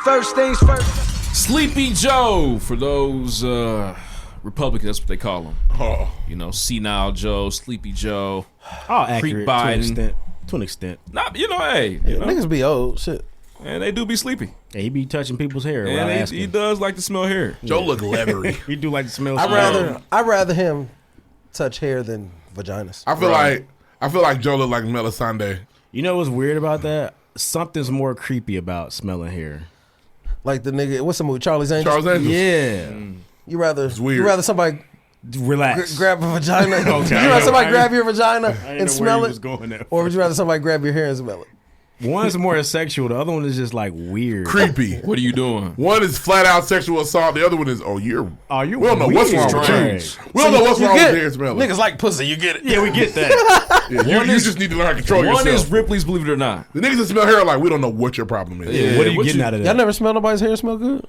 First things first. Sleepy Joe, for those Republicans, that's what they call him. Oh. You know, Senile Joe, Sleepy Joe, all accurate Biden. to an extent. Not, you know, hey, you know. Niggas be old, shit. And they do be sleepy. Yeah, he be touching people's hair. And he does like to smell hair. Joe look leathery. He do like to smell. I'd rather him touch hair than vaginas. I feel like Joe look like Melisande. You know what's weird about that? Something's more creepy about smelling hair. Like the nigga, what's the movie? Charlie's Angels. Charlie's Angels. Yeah. You rather somebody relax, grab a vagina. Okay. You rather somebody grab your vagina and smell it, or would you rather somebody grab your hair and smell it? One's more sexual. The other one is just like weird, creepy. What are you doing? One is flat out sexual assault. The other one is you're. We don't know what's wrong with you. We don't know what's wrong with hair smelling. Niggas like pussy. You get it? Yeah, we get that. You just need to learn how to control yourself. One is Ripley's Believe It or Not. The niggas that smell hair are like, we don't know what your problem is. Yeah, what are you getting out of that? Y'all never smell nobody's hair smell good?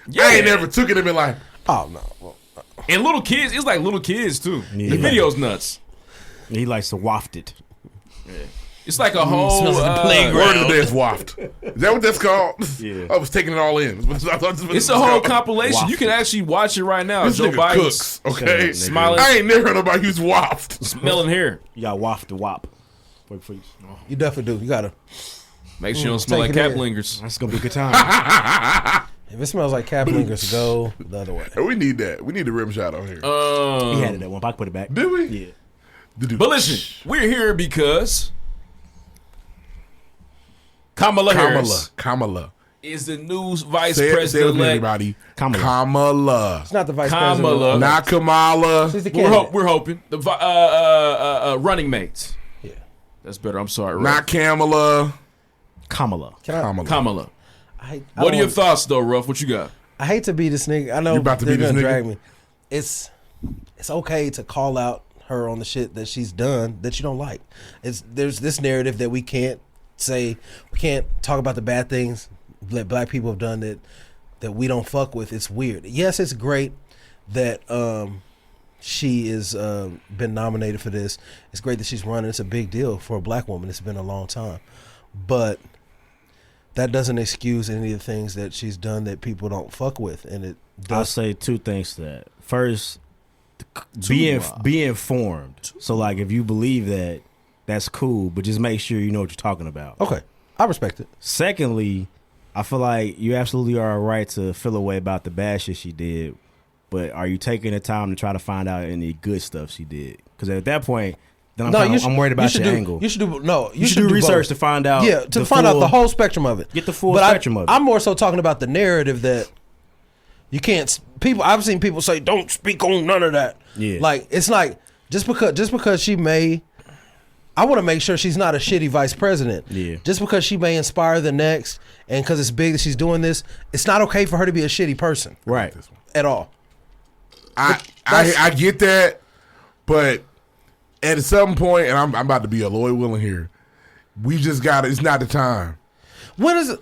Yeah. I ain't never took it and been like, oh no. And little kids, it's like little kids too. Yeah. The video's nuts. He likes to waft it. Yeah. It's like a whole smells like the playground. Word of the day is waft. Is that what that's called? Yeah. I was taking it all in. It's a whole compilation. Waft. You can actually watch it right now. This Joe nigga Biden's cooks, okay? Smiling. I ain't never heard nobody use waft. Smelling hair. You got waft to wop. You definitely do. You gotta make sure you don't smell like cap lingers. That's gonna be a good time. If it smells like cap lingers, go the other way. We need that. We need a rim shot on here. He had it at one point. I put it back. Did we? Yeah. But listen, we're here because Kamala Harris is the new vice president elect. Everybody. Kamala. It's not the vice president. Not Kamala. She's the we're hoping the running mates. Yeah, that's better. I'm sorry. Ruff. Not Kamala. Kamala. Kamala. What are your thoughts, though, Ruff? What you got? I hate to be this nigga. I know you about to be this nigga. Drag me. It's okay to call out her on the shit that she's done that you don't like. There's this narrative that we can't talk about the bad things that black people have done that we don't fuck with. It's weird. Yes, it's great that she is been nominated for this. It's great that she's running. It's a big deal for a black woman. It's been a long time, but that doesn't excuse any of the things that she's done that people don't fuck with. And it does. I'll say two things to that. First, be informed. So like, if you believe that, that's cool, but just make sure you know what you're talking about. Okay, I respect it. Secondly, I feel like you absolutely are right to feel a way about the bad shit she did, but are you taking the time to try to find out any good stuff she did? Because at that point, then I'm worried about your angle. You should do research to find out. Yeah, to find out the whole spectrum of it. Get the full spectrum of it. I'm more so talking about the narrative that you can't. I've seen people say, "Don't speak on none of that." Yeah, like it's like just because she may. I want to make sure she's not a shitty vice president. Yeah. Just because she may inspire the next, and because it's big that she's doing this, it's not okay for her to be a shitty person. Right. At all. I get that, but at some point, and I'm about to be a Lloyd Willin here, we just got it's not the time. When is it?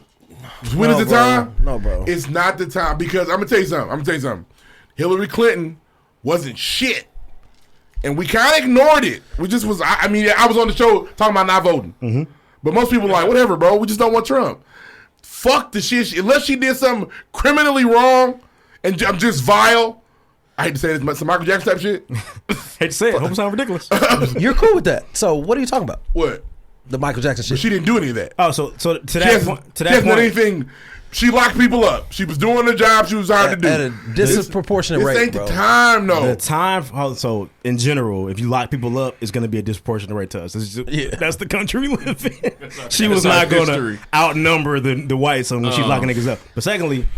When is the time? No, bro. It's not the time because I'm gonna tell you something. Hillary Clinton wasn't shit. And we kind of ignored it. We just was, I was on the show talking about not voting. Mm-hmm. But most people were like, whatever, bro. We just don't want Trump. Fuck the shit. Unless she did something criminally wrong and I'm just vile. I hate to say this, some Michael Jackson type shit. Hate to say it. Hope it sounds ridiculous. You're cool with that. So what are you talking about? What? The Michael Jackson shit. But she didn't do any of that. Oh, so to that point. Anything. She locked people up. She was doing the job she was hired to do. At a disproportionate rate, This ain't bro. the time, though. The time, so in general, if you lock people up, it's going to be a disproportionate rate to us. That's the country we live in. She was not going to outnumber the whites when she's locking niggas up. But secondly,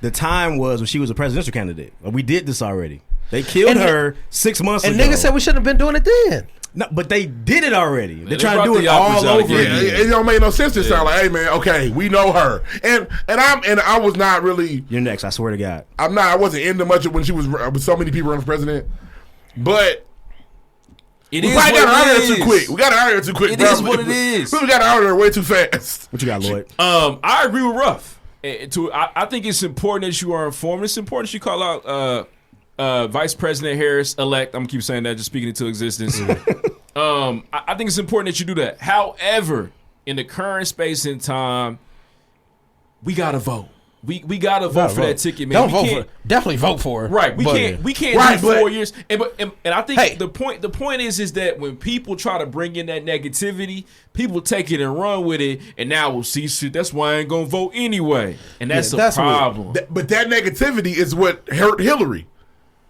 the time was when she was a presidential candidate. We did this already. They killed her 6 months ago. And niggas said we shouldn't have been doing it then. No, but they did it already. They're trying to do it all over again. It don't make no sense to sound like, hey man, okay, we know her, and I was not really. You're next. I swear to God. I wasn't into much of when she was with so many people running for president, but we probably got her out here too quick. We got her out here too quick. It is what it is. We got her out here way too fast. What you got, Lloyd? I agree with Ruff. I think it's important that you are informed. It's important that you call out. Vice President Harris elect. I'm gonna keep saying that, just speaking into existence. I think it's important that you do that. However, in the current space and time, we gotta vote. We gotta vote for that ticket, man. Don't vote for it. Definitely vote for it. Right. We can't do 4 years. And I think the point is that when people try to bring in that negativity, people take it and run with it, and now we'll see shit. That's why I ain't gonna vote anyway. And that's a problem. But that negativity is what hurt Hillary.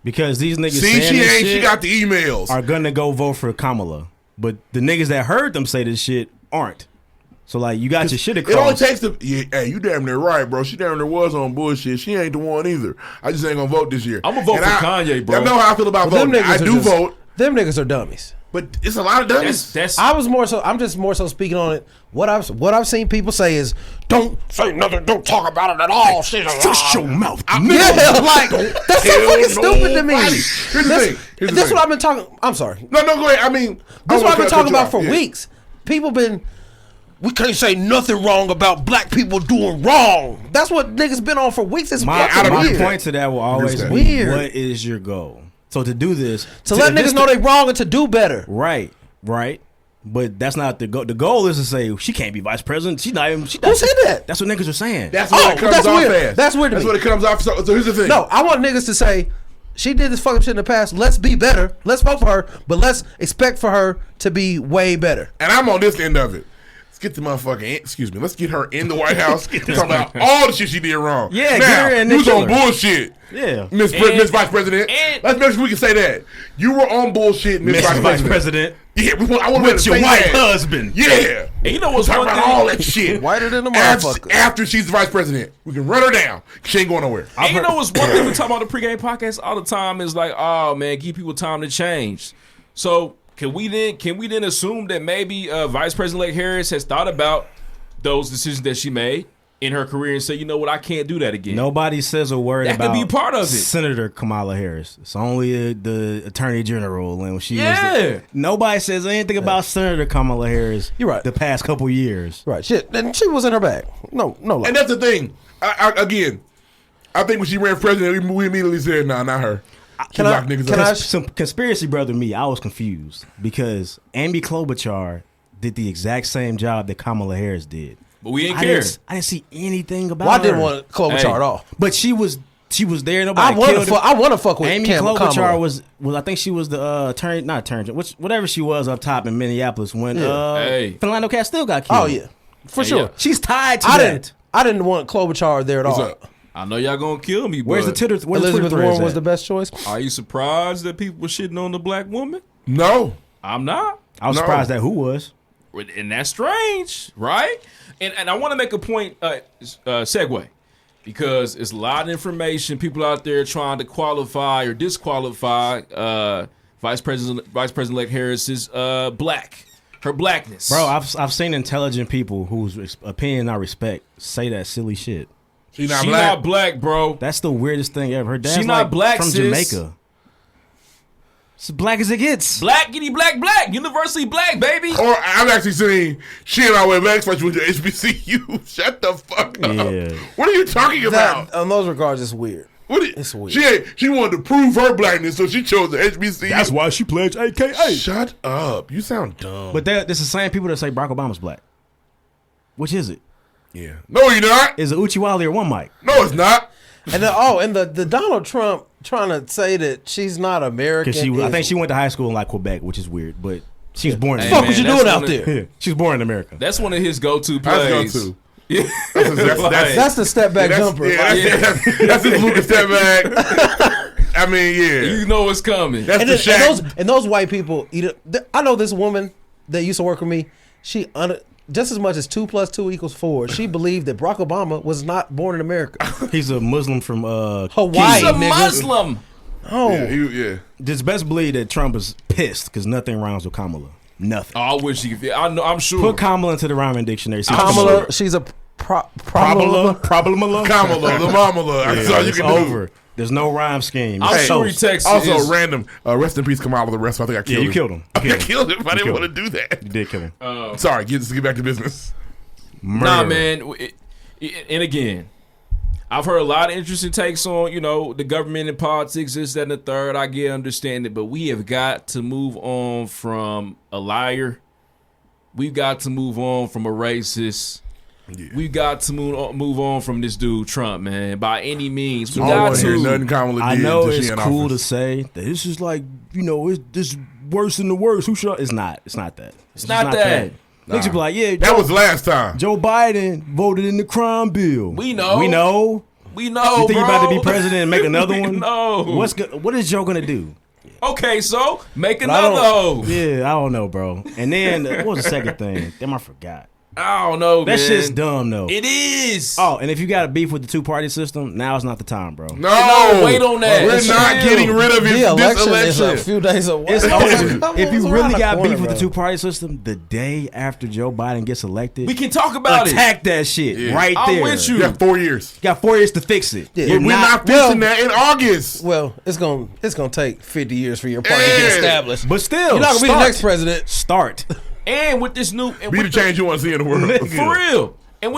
Because these niggas she got the emails. Are gonna go vote for Kamala. But the niggas that heard them say this shit aren't. So, like, you got your shit across. It only takes hey, you damn near right, bro. She damn near was on bullshit. She ain't the one either. I just ain't gonna vote this year. I'm gonna vote for Kanye, bro. I know how I feel about voting. I do vote. Them niggas are dummies. But it's a lot of dummies. I'm just more so speaking on it. What I've seen people say is, don't say nothing, don't talk about it at all. Shut your mouth. Yeah, like, that's so fucking stupid to me. Here's the thing. That's what I've been talking. I'm sorry. No, go ahead. I mean, that's what I've been talking about for weeks. People we can't say nothing wrong about black people doing wrong. That's what niggas been on for weeks. It's my point to that will always be, weird. What is your goal? So to do this, to let niggas know they wrong and to do better. Right. But that's not the goal. The goal is to say she can't be vice president. She's not even. Who said that? That's what niggas are saying. That's what it comes off as. That's weird to me. That's what it comes off. So here's the thing. No, I want niggas to say she did this fucking shit in the past. Let's be better. Let's vote for her, but let's expect for her to be way better. And I'm on this end of it. Let's get the motherfucking. Let's get her in the White House. Talk about all the shit she did wrong. Yeah, now, get her in. You was on bullshit. Yeah, Miss Vice President. Let's make sure we can say that you were on bullshit, Miss Vice President. Yeah, I want with your white husband. Yeah, and you know what's talk one about thing? All that shit. Whiter than the motherfucker. After she's the vice president, we can run her down. She ain't going nowhere. And you know what's one thing we talk about the pregame podcast all the time is like, oh man, give people time to change. So can we then assume that maybe Vice President-elect Harris has thought about those decisions that she made in her career and say, you know what, I can't do that again. Nobody says a word that about could be part of it. Senator Kamala Harris. It's only the Attorney General, and she nobody says anything about Senator Kamala Harris. You're right. The past couple years, right? Shit, and she was in her bag. No. And that's the thing. I think when she ran for president, we immediately said, nah, not her. Some conspiracy brother me, I was confused because Amy Klobuchar did the exact same job that Kamala Harris did. But we didn't care. I didn't see anything about her. I didn't want Klobuchar at all. But she was there. Nobody I want to fuck with Amy Klobuchar was I think she was the whatever she was up top in Minneapolis when Philando Castile got killed. Oh yeah, for sure. Yeah. She's tied to that. I didn't want Klobuchar there at all. I know y'all gonna kill me. Where's the Twitter? Elizabeth Warren was the best choice. Are you surprised that people were shitting on the black woman? No, I'm not. I was surprised that who was. And that's strange, right? And I want to make a point, segue, because it's a lot of information. People out there trying to qualify or disqualify Vice President-elect Harris's her blackness. Bro, I've seen intelligent people whose opinion I respect say that silly shit. She not black, bro. That's the weirdest thing ever. Her dad's she not black, from sis. Jamaica. It's black as it gets. Black, giddy, black, universally black, baby. Or I've actually seen she and I went back to HBCU. Shut the fuck up. Yeah. What are you talking about? On those regards, it's weird. It's weird. She wanted to prove her blackness, so she chose the HBCU. That's why she pledged AKA. Shut up. You sound dumb. But it's the same people that say Barack Obama's black. Which is it? Yeah. No, you're not. Is it Uchiwali or one mic? No, it's not. And the Donald Trump trying to say that she's not American. I think she went to high school in like Quebec, which is weird, but she was born in America. What the fuck was you doing out there? Yeah, she was born in America. That's one of his go-to plays. That's go-to. Yeah. That's the step back jumper. That's his Lucas step back. I mean, yeah. You know what's coming. That's the Shaq. And those white people, I know this woman that used to work with me, just as much as 2 + 2 = 4, she believed that Barack Obama was not born in America. He's a Muslim from Hawaii. He's a Muslim. Oh, yeah. Just best believe that Trump is pissed because nothing rhymes with Kamala. Nothing. Oh, I wish he could. I'm sure. Put Kamala into the rhyming dictionary. Kamala, she's a Problemala. Kamala, the mamala. That's all you can do. Over. There's no rhyme scheme. I'm sure he texts. Also, random. Rest in peace, Kamala. The rest. I think I killed him. You killed him. I killed him. I didn't want to do that. You did kill him. Sorry. Let's get back to business. Murder. Nah, man. And again, I've heard a lot of interesting takes on, the government and politics, this, that, and the third. I get understand it, but we have got to move on from a liar. We've got to move on from a racist. We got to move on from this dude Trump, man. By any means, we I don't got want to hear to. nothing Kamala did. I know till she it's in cool office. to say that this is like, it's this worse than the worst. Who should? It's not. It's not that. It's not that. Niggas be like, yeah, That was last time. Joe Biden voted in the crime bill. We know. We know. We know. You think bro. you're about to be president and make another one? No. What is Joe gonna do? Okay, so make But another. Yeah, I don't know, bro. And then what was the second thing? Damn, I forgot. I don't know, That man. shit's dumb though. It is. Oh, and if you got a beef with the two-party system, now it's not the time, bro. No, wait on that. We're It's not real. getting rid of The this election election. is a few days away. It's over. If you really got beef with the two, two-party system, the day after Joe Biden gets elected, We can talk about attack that shit right I'm there. with you. You got 4 years. You got 4 years to fix it. Yeah. You're We're not fixing that in August. well, it's gonna take 50 years for your party to Yeah. get established. But still, You're not gonna be the start. next president. Start. And with this new, and Be the with change you want to see in the world. for real. And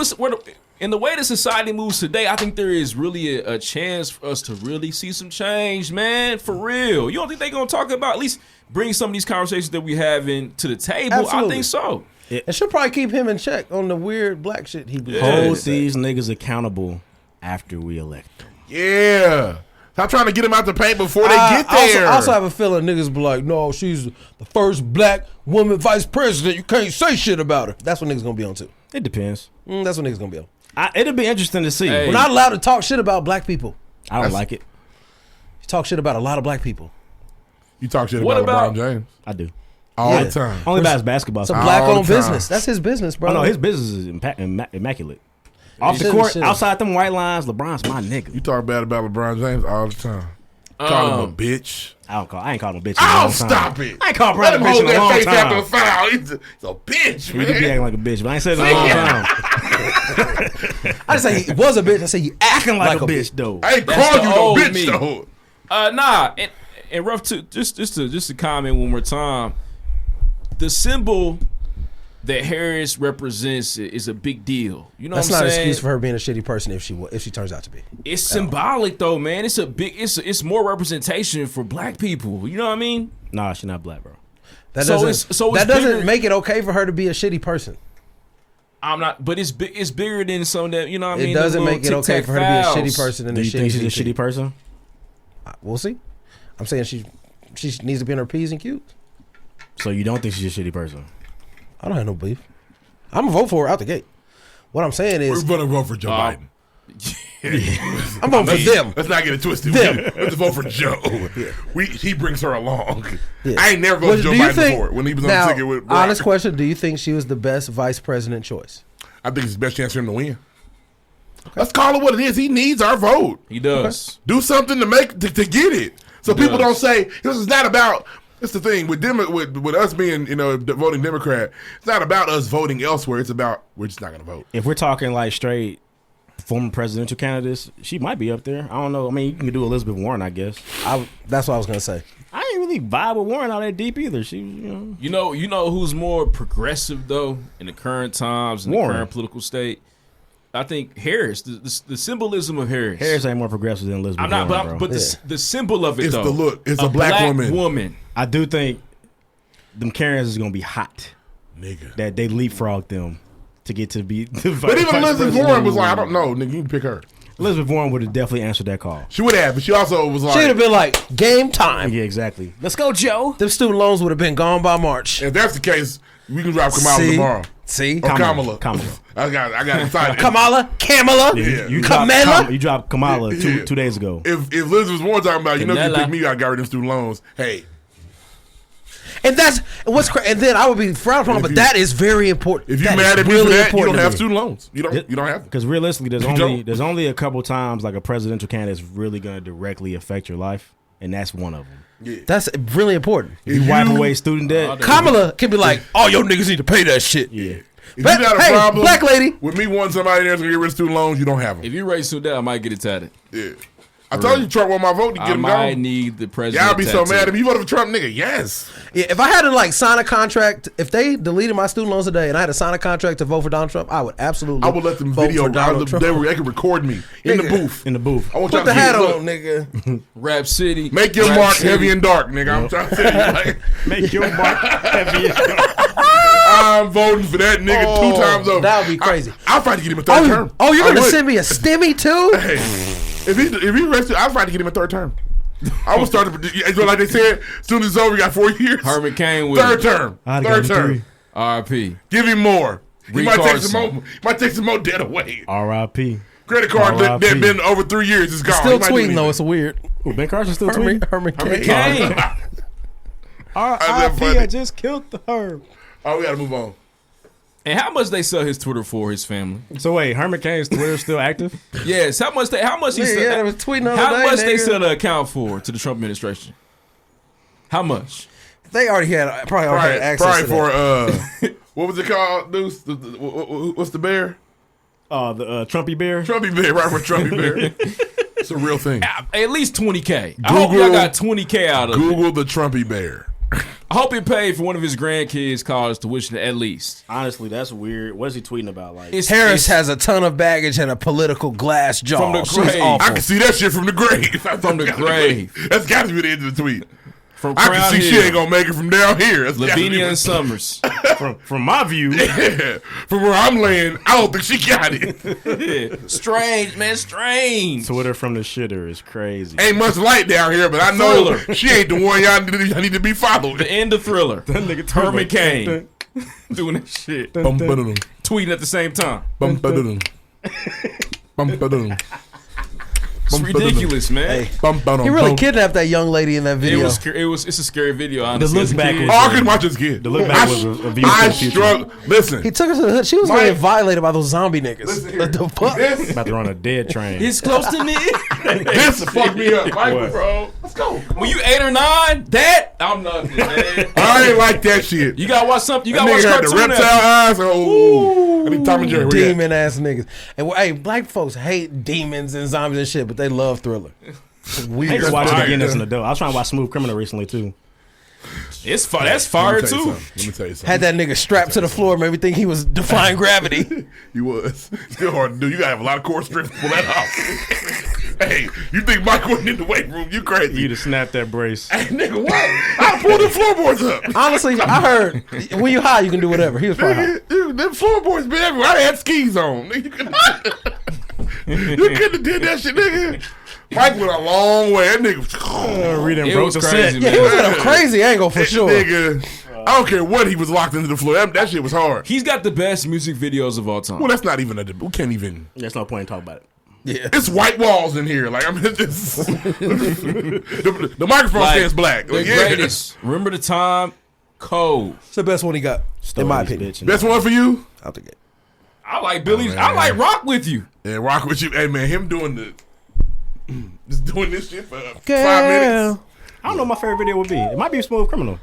in the way that society moves today, I think there is really a chance for us to really see some change, man. For real. You don't think they're gonna talk about at least bring some of these conversations that we have to the table? Absolutely. I think so. And she'll probably keep him in check on the weird black shit he be Hold these niggas accountable after we elect them. Yeah. Stop trying to get them out the paint before they get I there. also have a feeling niggas be like, no, she's the first black woman vice president. You can't say shit about her. That's what niggas gonna be on too. It depends. That's what niggas gonna be on. It'll be interesting to see. Hey. We're not allowed to talk shit about black people. I don't like it. You talk shit about a lot of black people. You talk shit What about about- LeBron James I do. all the time. Only about his basketball. It's a stuff. black-owned the time. business. That's his business, bro. Oh, no, his business is immaculate. Off the shouldn't- court, shouldn't. outside them white lines, LeBron's my nigga. You talk bad about LeBron James all the time. Call him a bitch. I ain't called him a bitch in a Oh, long time. stop it. I ain't called Let Brian him a bitch hold in a that long face after time. a foul. He's a bitch, He do be man. acting like a bitch, but I ain't said it in a long time. I didn't say he was a bitch. I said he Acting like a bitch, though. I ain't That's called the you no old bitch, me. though. Nah, and rough to just to comment one more time. The symbol that Harris represents is a big deal. You know That's what I'm not an saying? excuse for her being a shitty person if she turns out to be. It's symbolic though, man. It's more representation for black people. You know what I mean? Nah, she's not black, bro. That So doesn't, it's that doesn't bigger- make it okay for her to be a shitty person. I'm not, but it's bigger than some that you know what I mean. It doesn't the make it little okay tic-tac for her to be a fouls. shitty person and Do a you think she's a VP. shitty person? We'll see. I'm saying she needs to be in her P's and Q's. So you don't think she's a shitty person? I don't have no beef. I'm gonna vote for her out the gate. What I'm saying is, We're going to vote for Joe Biden. I'm voting for them. Let's not get it twisted. Them. Let's vote for Joe. He brings her along. Yeah. I ain't never voted for Joe do you Biden think- before when he was on now, the ticket with Barack. honest question: do you think she was the best vice president choice? I think it's the best chance for him to win. Let's call it what it is. He needs our vote. He does. Do something to get it. So He people does. don't say this is not about. That's the thing with us being voting Democrat. It's not about us voting elsewhere. It's about we're just not going to vote. If we're talking like straight former presidential candidates, she might be up there. I don't know. I mean, you can do Elizabeth Warren, I guess. That's what I was gonna say. I ain't really vibe with Warren all that deep either. She, You know who's more progressive though in the current times in Warren. the current political state. I think Harris, the symbolism of Harris. Harris ain't more progressive than Elizabeth I'm not, Warren, but bro. the symbol of it It's though. the look. It's a black woman. I do think them Karens is gonna be hot. Nigga. That they leapfrog them to get to be. The But even vice Elizabeth president. Warren was like, I don't know, nigga, you can pick her. Elizabeth Warren would have definitely answered that call. She would have, but she also was She would have like, been like, game time. Yeah, exactly. Let's go, Joe. Them student loans would have been gone by March. if that's the case, we can drop Kamala See? tomorrow. See, Or Kamala. Kamala. I got excited. Kamala. Yeah. You Kamala? dropped Kamala Yeah. 2 days ago. If Elizabeth Warren talking about, if you Kamala. pick me, I got rid of student loans. Hey, And that's what's and then I would be frowned upon, If but you- that is very important. if you That mad is at me for that, you important don't to have me. student loans. You don't have them. Because realistically, don't. there's only a couple times like a presidential candidate is really going to directly affect your life, and that's one of them. Yeah. That's really important. You wipe away student debt. Kamala can be like, "Oh, your niggas need to pay that shit." Yeah. If But, you got a hey, problem black lady. with me wanting somebody that's going to get rid of student loans, you don't have them. If you raise to that, I might get it tatted. Yeah. I told you Trump want my vote to get I him might gone. need the president. Y'all be so tattoo. mad if you voted for Trump, nigga. Yes. Yeah, if I had to like sign a contract, if they deleted my student loans today, and I had to sign a contract to vote for Donald Trump, I would absolutely. I would let them vote video. for Donald Trump. They could record me in the Nigga. booth. In the booth. I want y'all Put the to hat see it. on, Look, nigga. Rap City. make your Rap mark City. heavy and dark, nigga. I'm trying to tell you. Like, Make your mark heavy. I'm voting for that nigga 2 times over. That would be crazy. I'll fight to get him a third term. Oh, you're gonna send me a stimmy too? Hey, if he arrested, I'll fight to get him a third term. I was starting to, like they said, as soon as it's over, you got 4 years. Herman Cain with third term. Third term. R.I.P. Give him more. He might Carson. take some more debt away. R.I.P. Credit card that been over 3 years is gone. Still tweeting though. It's weird. Ooh, Ben Carson still tweeting. Herman Cain. R.I.P. I just killed the Herb. Oh, we gotta move on. And how much they sell his Twitter for his family? So wait, Herman Cain's Twitter still active? Yes. How much he sell? Yeah, they was tweeting They sell the account for to the Trump administration? How much? They already had access to for what was it called, Deuce? What's the bear? The Trumpy Bear. Trumpy Bear, right? For Trumpy Bear. It's a real thing. At least 20K. I hope y'all got 20K out of it. Google the Trumpy Bear. I hope he paid for one of his grandkids' college tuition at least. Honestly, that's weird. What is he tweeting about? Like Harris has a ton of baggage and a political glass jaw. From the grave. I can see that shit from the grave. From the grave. That's got to be the end of the tweet. From I can see she ain't gonna make it from down here. That's Lavinia and Summers. from my view, from where I'm laying, I don't think she got it. Strange, man, strange. Twitter from the shitter is crazy. Ain't much light down here, but I know she ain't the one y'all need to be following. The end of Thriller. That nigga Herman Cain doing that shit. Tweeting at the same time. It's ridiculous, man. Hey. He really kidnapped that young lady in that video. It's a scary video, honestly. The look back was, I couldn't watch this kid. The look back was a view I from the future. Listen. He took her to the hood. She was getting violated by those zombie niggas. What the fuck? About to run a dead train. It's close to me. This fucked me up. Michael, bro. Let's go. When you 8 or 9, I'm nothing, man. I ain't like that shit. You gotta watch something. You gotta watch cartoon. The reptile eyes. I need Tom and Jerry. Demon ass niggas. And hey, black folks hate demons and zombies and shit, but they love Thriller. Weird. I used to watch it again as an adult. I was trying to watch Smooth Criminal recently too. It's fire. That's fire too. Let me tell you something. Had that nigga strapped to the floor, made me think he was defying gravity. He was. Still hard to do. You gotta have a lot of core strength to pull that off. Hey, you think Mike wasn't in the weight room? You crazy. You'd have snapped that brace. Hey, nigga, what? I pulled the floorboards up. Honestly, I heard when you high, you can do whatever. He was probably high. Them floorboards been everywhere. I had skis on. You couldn't have did that shit, nigga. Mike went a long way. That nigga reading broke the crazy, set. Yeah, he was at a crazy angle for sure. Nigga, I don't care what he was locked into the floor. That shit was hard. He's got the best music videos of all time. Well, that's not even we can't even. There's no point in talking about it. Yeah, it's white walls in here. Like, I mean, it's just the microphone stands black. The greatest. Remember the time? Cold. It's the best one he got, in my opinion. Best one for you? I'll take it. I like Billy. I like Rock With You. Yeah, Rock With You. Hey, man, him doing just doing this shit for 5 minutes. I don't know what my favorite video would be. It might be Smooth Criminal.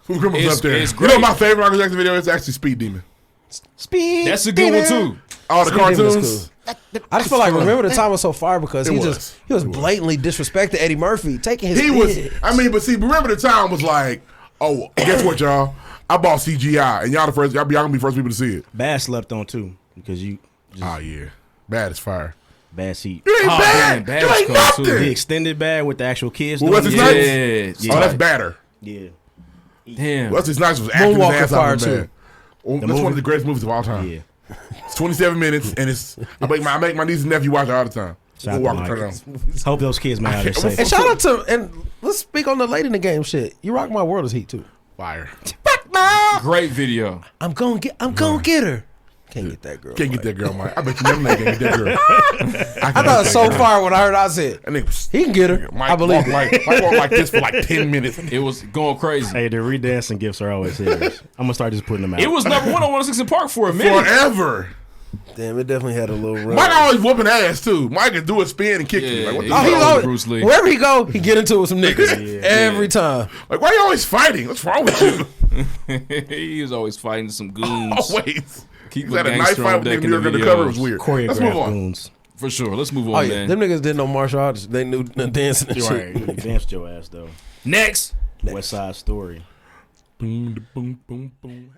Smooth Criminal's up there. It's you great. know my favorite Michael Jackson video is actually Speed Demon. Speed. That's a good one too. All the cartoons. I just feel like Remember the Time was so fire because he was blatantly disrespecting Eddie Murphy, taking his. But see, Remember the Time was like, oh, guess what, y'all? I bought CGI, and y'all gonna be the first people to see it. Bad slept on too because you. Oh yeah, Bad is fire. Bad seat. You ain't bad. Bad you ain't nothing. The extended bad with the actual kids. Well, Wesley Snipes? Yeah. Oh, that's badder. Yeah. Damn. Wesley Snipes was acting his ass fire off too. Well, that's one of the greatest movies of all time. Yeah. It's 27 minutes, and I make my niece and nephew watch it all the time. Hope those kids man are safe. And shout out to let's speak on the Late in the Game shit. You Rock My World is heat too. Fire. Great video. I'm gonna get her. Can't get that girl. Can't get that girl, Mike. I bet you never can't get that girl. I thought it was so far when I heard. I said he can get her. Mike I believe it. Mike walked like this for like 10 minutes. It was going crazy. Hey, the redancing gifts are always here. I'm gonna start just putting them out. It was number 1 on 106 in Park for a minute. Forever. Damn, it definitely had a little run. Mike always whooping ass too. Mike can do a spin and kick you. Like, what the he's fuck? always, Bruce Lee. wherever he go, he get into it with some niggas every time. Like, why are you always fighting? What's wrong with you? He was always fighting some goons. Always. Keep He's had a knife fight with niggas New York undercover. It was weird. Let's move on. Goons. For sure. Let's move on, man. Them niggas didn't know martial arts. They knew dancing and shit. Right. Danced your ass though. Next. West Side Story. Boom, boom, boom, boom.